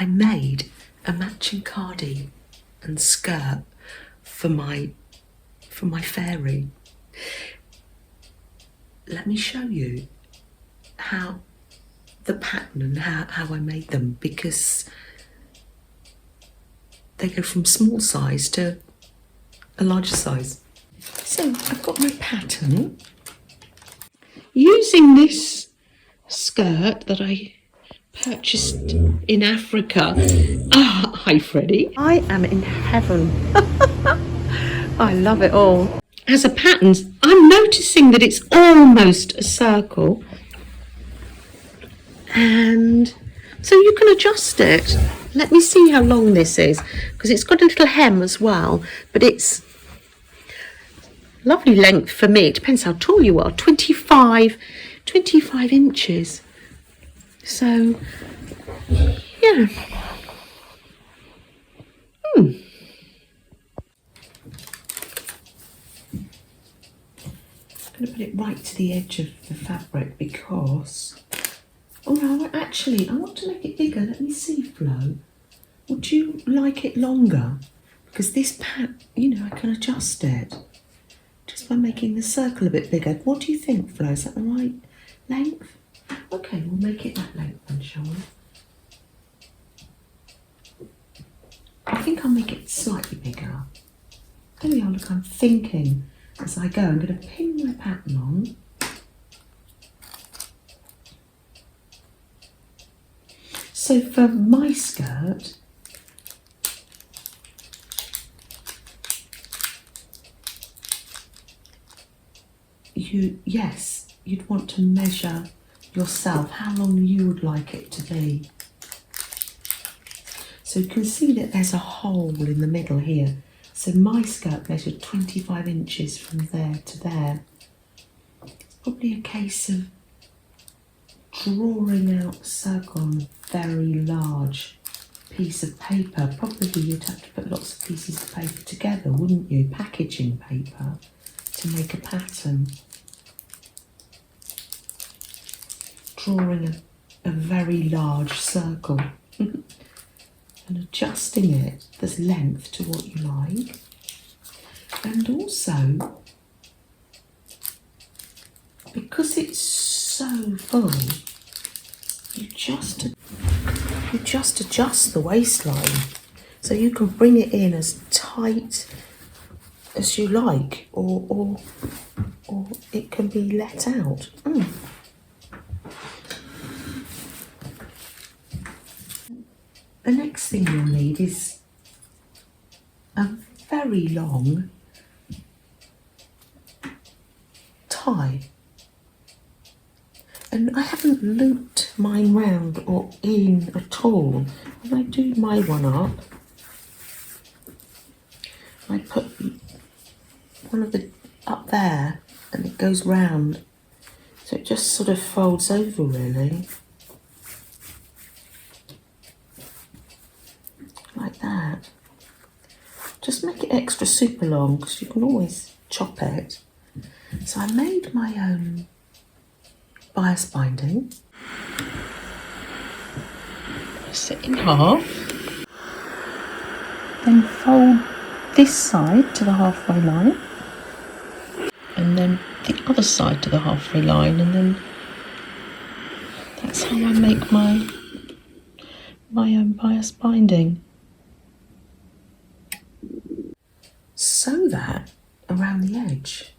I made a matching cardi and skirt for my fairy. Let me show you how the pattern and how I made them, because they go from small size to a larger size. So I've got my pattern using this skirt that I purchased in Africa. Hi Freddie. I am in heaven. I love it all. As a pattern, I'm noticing that it's almost a circle, and so you can adjust it. Let me see how long this is, because it's got a little hem as well, but it's lovely length for me. It depends how tall you are. 25 inches. So yeah. I'm going to put it right to the edge of the fabric because, oh no, actually I want to make it bigger. Let me see, Flo. Would you like it longer? Because this I can adjust it just by making the circle a bit bigger. What do you think, Flo? Is that the right length? Okay, we'll make it that length then, shall we? I think I'll make it slightly bigger. There we are, look, I'm thinking as I go. I'm going to pin my pattern on. So for my skirt, you'd want to measure yourself how long you would like it to be. So you can see that there's a hole in the middle here. So my skirt measured 25 inches from there to there. It's probably a case of drawing out a circle on a very large piece of paper. Probably you'd have to put lots of pieces of paper together, wouldn't you? Packaging paper to make a pattern. Drawing a very large circle and adjusting it, this length, to what you like. And also, because it's so full, you just adjust the waistline, so you can bring it in as tight as you like, or it can be let out. The next thing you'll need is a very long tie. And I haven't looped mine round or in at all. When I do my one up, I put one of the up there and it goes round. So it just sort of folds over really. Like that. Just make it extra super long because you can always chop it. So I made my own bias binding. Press it in half. Then fold this side to the halfway line. And then the other side to the halfway line, and then that's how I make my own bias binding. Sew that around the edge.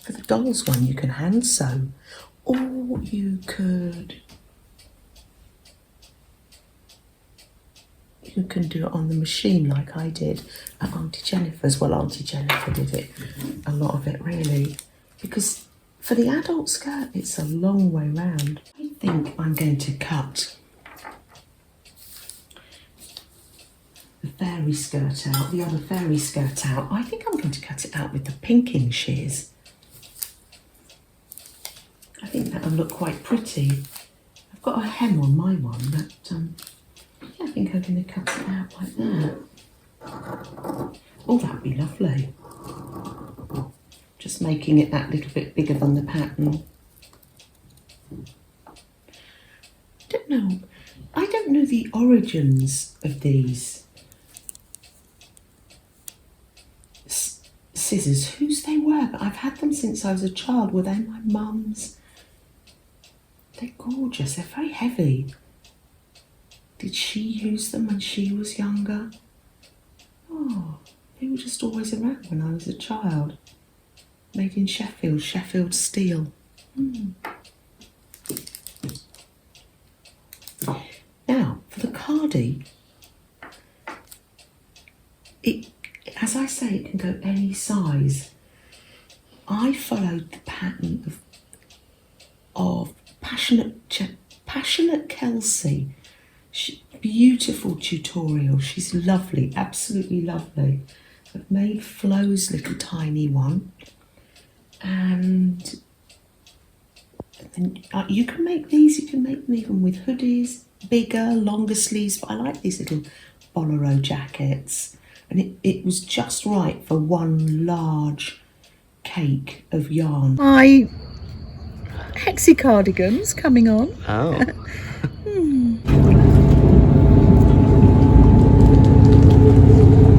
For the doll's one, you can hand sew, or you can do it on the machine like I did at Auntie Jennifer's. Well, Auntie Jennifer did it, a lot of it really, because for the adult skirt, it's a long way round. I think I'm going to cut the fairy skirt out, the other fairy skirt out. I think I'm going to cut it out with the pinking shears. I think that'll look quite pretty. I've got a hem on my one, but yeah, I think I'm going to cut it out like that. Oh, that'd be lovely. Just making it that little bit bigger than the pattern. Don't know. I don't know the origins of these scissors, whose they were, but I've had them since I was a child. Were they my mum's? They're gorgeous. They're very heavy. Did she use them when she was younger? Oh, they were just always around when I was a child. Made in Sheffield, Sheffield steel. Now, for the cardi, as I say, it can go any size. I followed the pattern of Passionate Kelsey. Beautiful tutorial. She's lovely, absolutely lovely. I've made Flo's little tiny one, and then you can make these. You can make them even with hoodies, bigger, longer sleeves. But I like these little bolero jackets, and it was just right for one large cake of yarn. My Hexi cardigans coming on. Oh.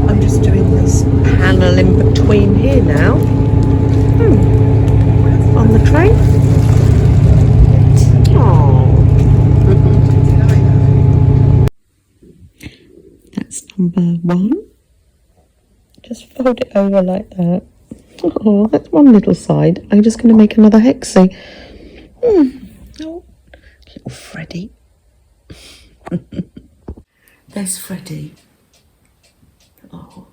I'm just doing this panel in between here now. On the tray. Oh. That's number one. Just fold it over like that. Oh, that's one little side. I'm just going to make another hexie. Oh, little Freddie. There's Freddie. Oh.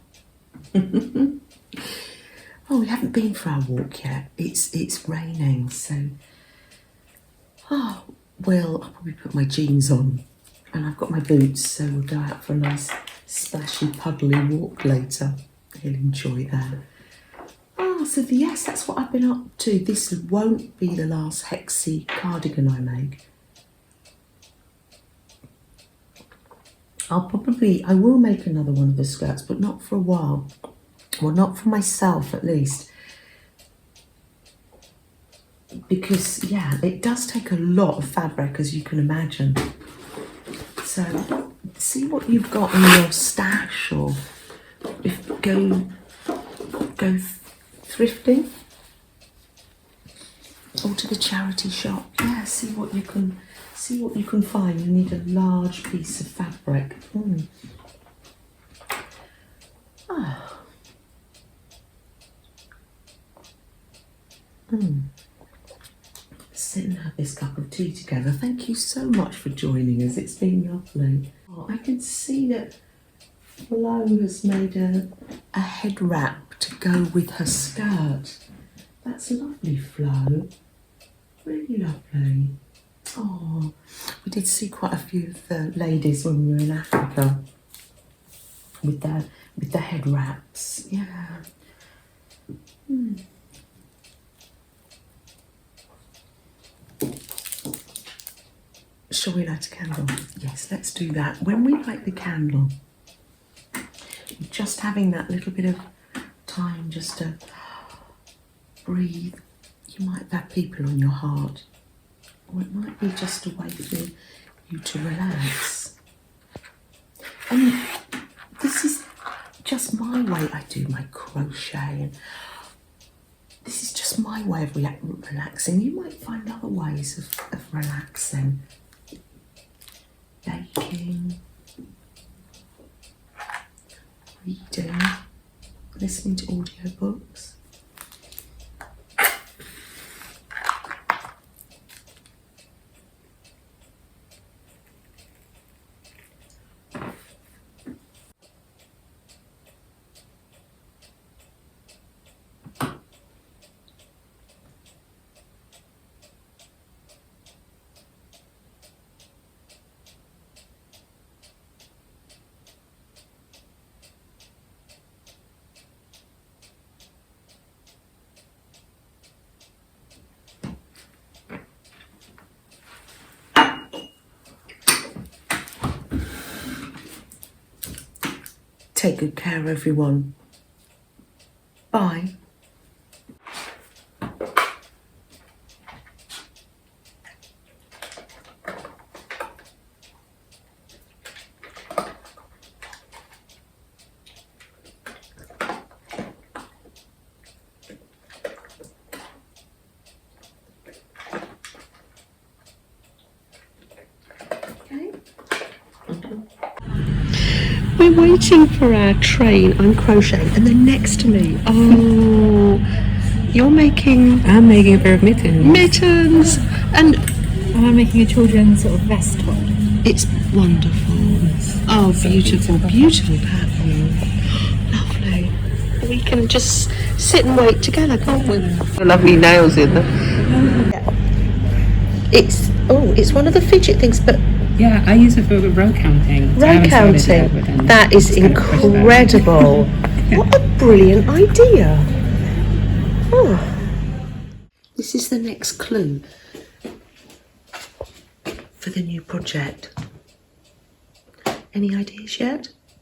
Oh, we haven't been for our walk yet. It's raining, so. Oh, well, I'll probably put my jeans on, and I've got my boots, so we'll go out for a nice splashy, puddly walk later. He'll enjoy that. Oh, so yes, that's what I've been up to. This won't be the last Hexi cardigan I make. I will make another one of the skirts, but not for a while. Well, not for myself, at least. Because, yeah, it does take a lot of fabric, as you can imagine. So, see what you've got in your stash, or go thrifting, or to the charity shop. Yeah, see what you can find. You need a large piece of fabric. Sit and have this cup of tea together. Thank you so much for joining us. It's been lovely. Oh, I can see that Flo has made a head wrap to go with her skirt. That's lovely, Flo. Really lovely. Oh, we did see quite a few of the ladies when we were in Africa with the head wraps. Yeah. Shall we light a candle? Yes, let's do that. When we light the candle, just having that little bit of time just to breathe. You might have people on your heart, or it might be just a way for you to relax. And this is just my way. I do my crochet, and this is just my way of relaxing. You might find other ways of relaxing. Baking, reading, listening to audiobooks. Take good care, everyone. Bye. we're waiting for our train, I'm crocheting, and then next to me, oh, you're making... I'm making a pair of mittens. Mittens! And I'm making a children's sort of vest top. it's wonderful. Oh, beautiful, beautiful pattern. Lovely. We can just sit and wait together, can't we? Lovely nails in them. It's one of the fidget things, but Yeah, I use it for row counting. So I row haven't started yet, counting, but then that is it's kind of pushed back. incredible. What a brilliant idea. Oh. This is the next clue for the new project. Any ideas yet?